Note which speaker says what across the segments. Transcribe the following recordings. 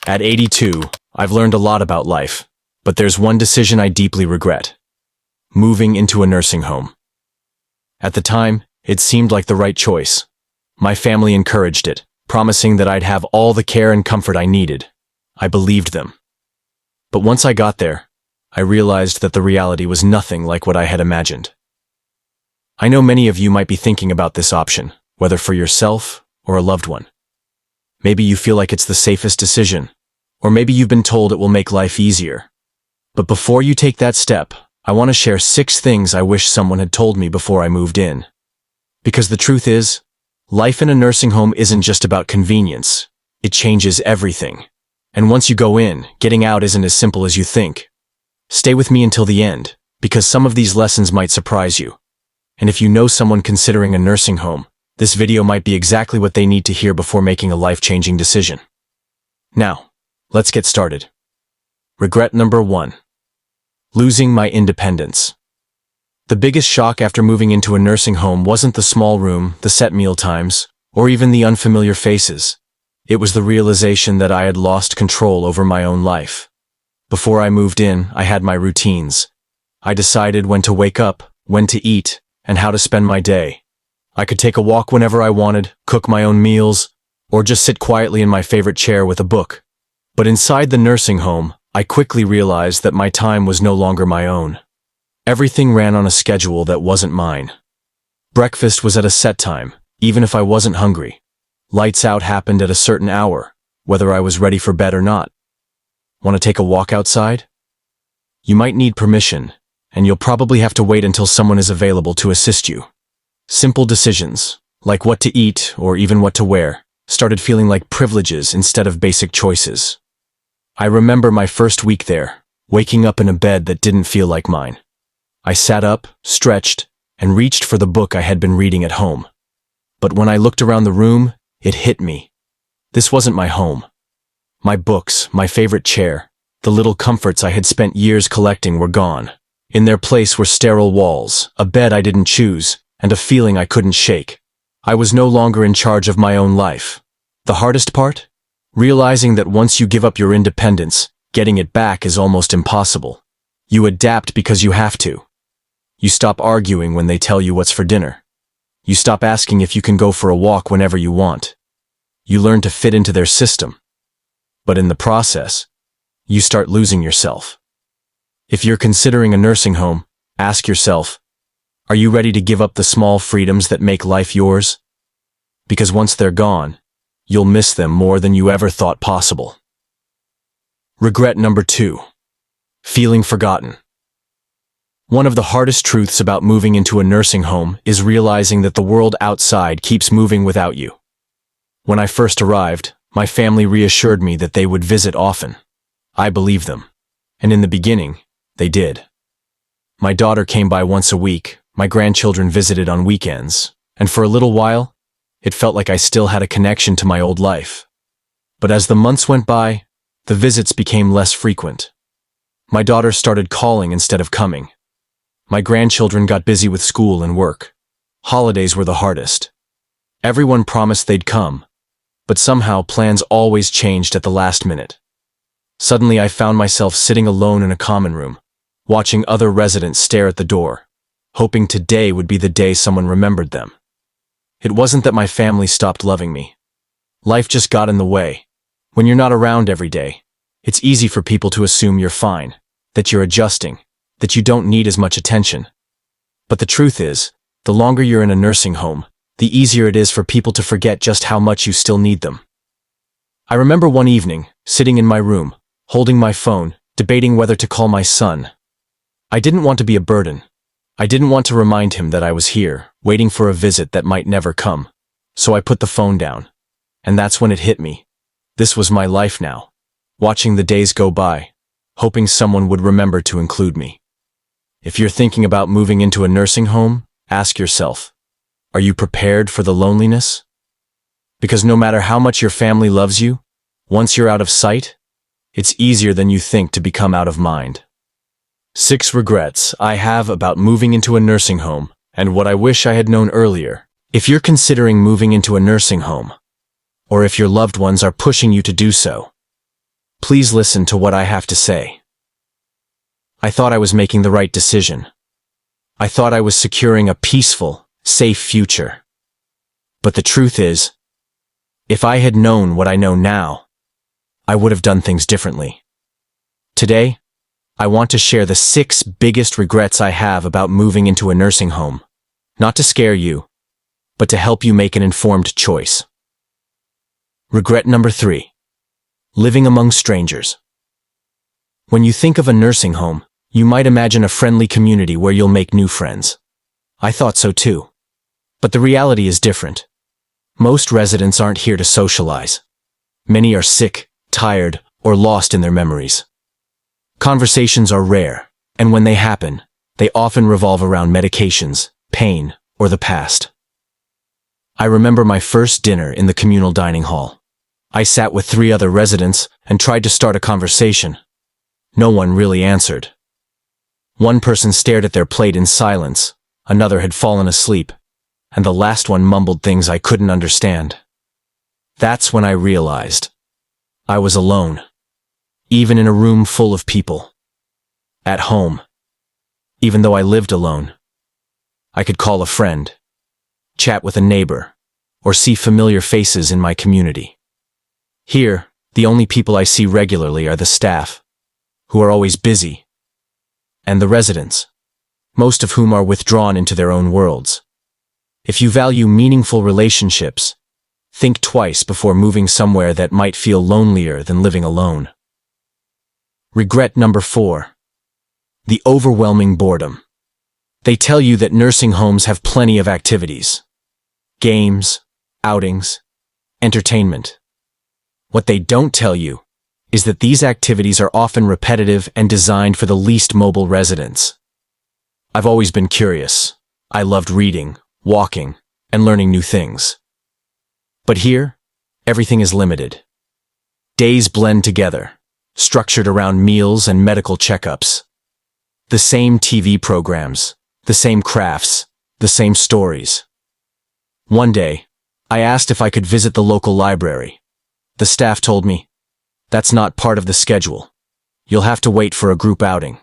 Speaker 1: At 82, I've learned a lot about life, but there's one decision I deeply regret: moving into a nursing home. At the time, it seemed like the right choice. My family encouraged it, promising that I'd have all the care and comfort I needed. I believed them. But once I got there, I realized that the reality was nothing like what I had imagined. I know many of you might be thinking about this option, whether for yourself or a loved one. Maybe you feel like it's the safest decision, or maybe you've been told it will make life easier. But before you take that step, I want to share 6 things I wish someone had told me before I moved in. Because the truth is, life in a nursing home isn't just about convenience. It changes everything. And once you go in, getting out isn't as simple as you think. Stay with me until the end, because some of these lessons might surprise you. And if you know someone considering a nursing home, this video might be exactly what they need to hear before making a life-changing decision. Now, let's get started. Regret number 1. Losing my independence. The biggest shock after moving into a nursing home wasn't the small room, the set meal times, or even the unfamiliar faces. It was the realization that I had lost control over my own life. Before I moved in, I had my routines. I decided when to wake up, when to eat, and how to spend my day. I could take a walk whenever I wanted, cook my own meals, or just sit quietly in my favorite chair with a book. But inside the nursing home, I quickly realized that my time was no longer my own. Everything ran on a schedule that wasn't mine. Breakfast was at a set time, even if I wasn't hungry. Lights out happened at a certain hour, whether I was ready for bed or not. Want to take a walk outside? You might need permission, and you'll probably have to wait until someone is available to assist you. Simple decisions, like what to eat or even what to wear, started feeling like privileges instead of basic choices. I remember my first week there, waking up in a bed that didn't feel like mine. I sat up, stretched, and reached for the book I had been reading at home. But when I looked around the room, it hit me. This wasn't my home. My books, my favorite chair, the little comforts I had spent years collecting were gone. In their place were sterile walls, a bed I didn't choose, and a feeling I couldn't shake. I was no longer in charge of my own life. The hardest part? Realizing that once you give up your independence, getting it back is almost impossible. You adapt because you have to. You stop arguing when they tell you what's for dinner. You stop asking if you can go for a walk whenever you want. You learn to fit into their system. But in the process, you start losing yourself. If you're considering a nursing home, ask yourself, are you ready to give up the small freedoms that make life yours? Because once they're gone, you'll miss them more than you ever thought possible. Regret number 2. Feeling forgotten. One of the hardest truths about moving into a nursing home is realizing that the world outside keeps moving without you. When I first arrived, my family reassured me that they would visit often. I believed them. And in the beginning, they did. My daughter came by once a week, my grandchildren visited on weekends, and for a little while, it felt like I still had a connection to my old life. But as the months went by, the visits became less frequent. My daughter started calling instead of coming. My grandchildren got busy with school and work. Holidays were the hardest. Everyone promised they'd come, but somehow plans always changed at the last minute. Suddenly I found myself sitting alone in a common room, watching other residents stare at the door, hoping today would be the day someone remembered them. It wasn't that my family stopped loving me. Life just got in the way. When you're not around every day, it's easy for people to assume you're fine, that you're adjusting, that you don't need as much attention. But the truth is, the longer you're in a nursing home, the easier it is for people to forget just how much you still need them. I remember one evening, sitting in my room, holding my phone, debating whether to call my son. I didn't want to be a burden. I didn't want to remind him that I was here, waiting for a visit that might never come. So I put the phone down. And that's when it hit me. This was my life now. Watching the days go by, hoping someone would remember to include me. If you're thinking about moving into a nursing home, ask yourself, are you prepared for the loneliness? Because no matter how much your family loves you, once you're out of sight, it's easier than you think to become out of mind. 6 regrets I have about moving into a nursing home, and what I wish I had known earlier. If you're considering moving into a nursing home, or if your loved ones are pushing you to do so, Please listen to what I have to say. I thought I was making the right decision. I thought I was securing a peaceful, safe future. But the truth is, if I had known what I know now, I would have done things differently. Today, I want to share the 6 biggest regrets I have about moving into a nursing home, not to scare you, but to help you make an informed choice. Regret number 3. Living among strangers. When you think of a nursing home, you might imagine a friendly community where you'll make new friends. I thought so too. But the reality is different. Most residents aren't here to socialize. Many are sick, tired, or lost in their memories. Conversations are rare, and when they happen, they often revolve around medications, pain, or the past. I remember my first dinner in the communal dining hall. I sat with 3 other residents and tried to start a conversation. No one really answered. One person stared at their plate in silence, another had fallen asleep, and the last one mumbled things I couldn't understand. That's when I realized I was alone, even in a room full of people. At home, even though I lived alone, I could call a friend, chat with a neighbor, or see familiar faces in my community. Here, the only people I see regularly are the staff, who are always busy, and the residents, most of whom are withdrawn into their own worlds. If you value meaningful relationships, think twice before moving somewhere that might feel lonelier than living alone. Regret number 4. The overwhelming boredom. They tell you that nursing homes have plenty of activities. Games, outings, entertainment. What they don't tell you is that these activities are often repetitive and designed for the least mobile residents. I've always been curious. I loved reading, walking, and learning new things. But here, everything is limited. Days blend together, structured around meals and medical checkups. The same TV programs, the same crafts, the same stories. One day, I asked if I could visit the local library. The staff told me, "That's not part of the schedule. You'll have to wait for a group outing."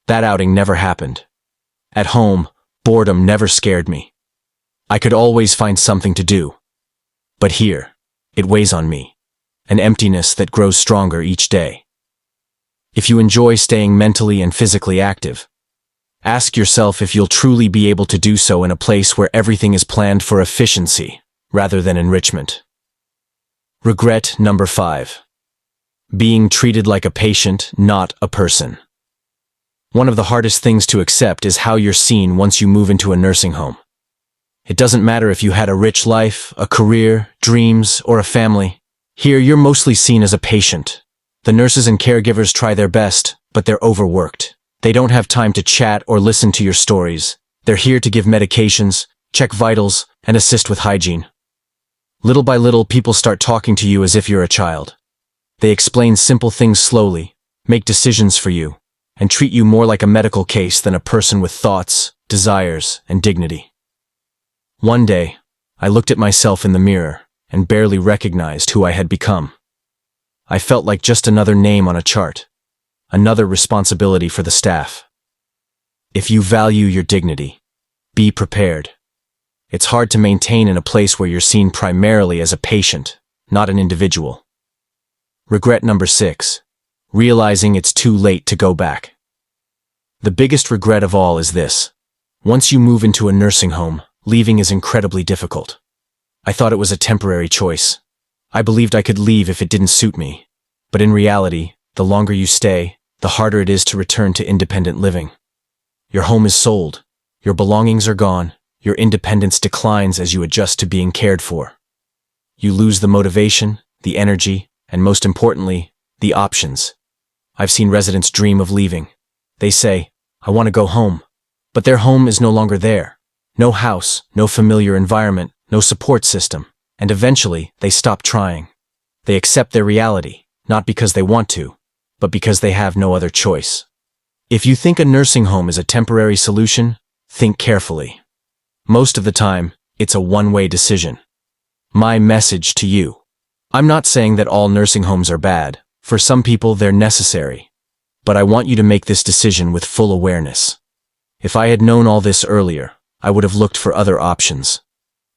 Speaker 1: That outing never happened. At home, boredom never scared me. I could always find something to do. But here, it weighs on me, an emptiness that grows stronger each day. If you enjoy staying mentally and physically active, ask yourself if you'll truly be able to do so in a place where everything is planned for efficiency rather than enrichment. Regret number 5. Being treated like a patient, not a person. One of the hardest things to accept is how you're seen once you move into a nursing home. It doesn't matter if you had a rich life, a career, dreams, or a family. Here, you're mostly seen as a patient. The nurses and caregivers try their best, but they're overworked. They don't have time to chat or listen to your stories. They're here to give medications, check vitals, and assist with hygiene. Little by little, people start talking to you as if you're a child. They explain simple things slowly, make decisions for you, and treat you more like a medical case than a person with thoughts, desires, and dignity. One day, I looked at myself in the mirror and barely recognized who I had become. I felt like just another name on a chart, another responsibility for the staff. If you value your dignity, be prepared. It's hard to maintain in a place where you're seen primarily as a patient, not an individual. Regret number 6. Realizing it's too late to go back. The biggest regret of all is this. Once you move into a nursing home, leaving is incredibly difficult. I thought it was a temporary choice. I believed I could leave if it didn't suit me. But in reality, the longer you stay, the harder it is to return to independent living. Your home is sold. Your belongings are gone. Your independence declines as you adjust to being cared for. You lose the motivation, the energy, and most importantly, the options. I've seen residents dream of leaving. They say, "I want to go home." But their home is no longer there. No house, no familiar environment, no support system. And eventually, they stop trying. They accept their reality, not because they want to, but because they have no other choice. If you think a nursing home is a temporary solution, think carefully. Most of the time, it's a one-way decision. My message to you. I'm not saying that all nursing homes are bad. For some people, they're necessary. But I want you to make this decision with full awareness. If I had known all this earlier, I would have looked for other options.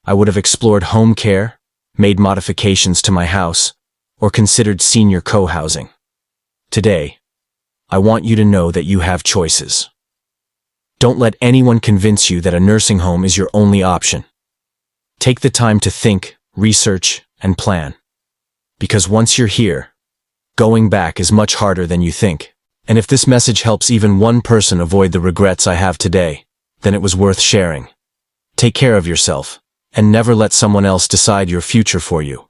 Speaker 1: I would have explored home care, made modifications to my house, or considered senior co-housing. Today, I want you to know that you have choices. Don't let anyone convince you that a nursing home is your only option. Take the time to think, research, and plan. Because once you're here, going back is much harder than you think. And if this message helps even one person avoid the regrets I have today, then it was worth sharing. Take care of yourself, and never let someone else decide your future for you.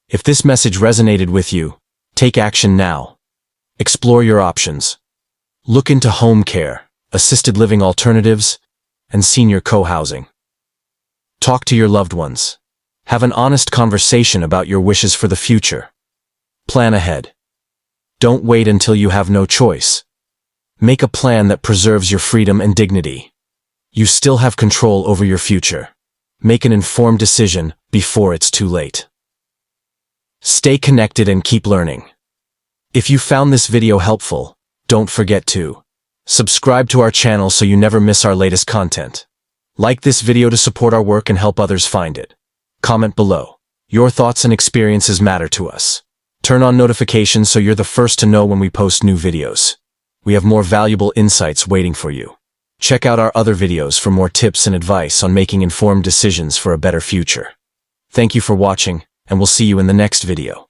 Speaker 1: If this message resonated with you, take action now. Explore your options. Look into home care, assisted living alternatives, and senior co-housing. Talk to your loved ones. Have an honest conversation about your wishes for the future. Plan ahead. Don't wait until you have no choice. Make a plan that preserves your freedom and dignity. You still have control over your future. Make an informed decision before it's too late. Stay connected and keep learning. If you found this video helpful, don't forget to subscribe to our channel so you never miss our latest content. Like this video to support our work and help others find it. Comment below. Your thoughts and experiences matter to us. Turn on notifications so you're the first to know when we post new videos. We have more valuable insights waiting for you. Check out our other videos for more tips and advice on making informed decisions for a better future. Thank you for watching, and we'll see you in the next video.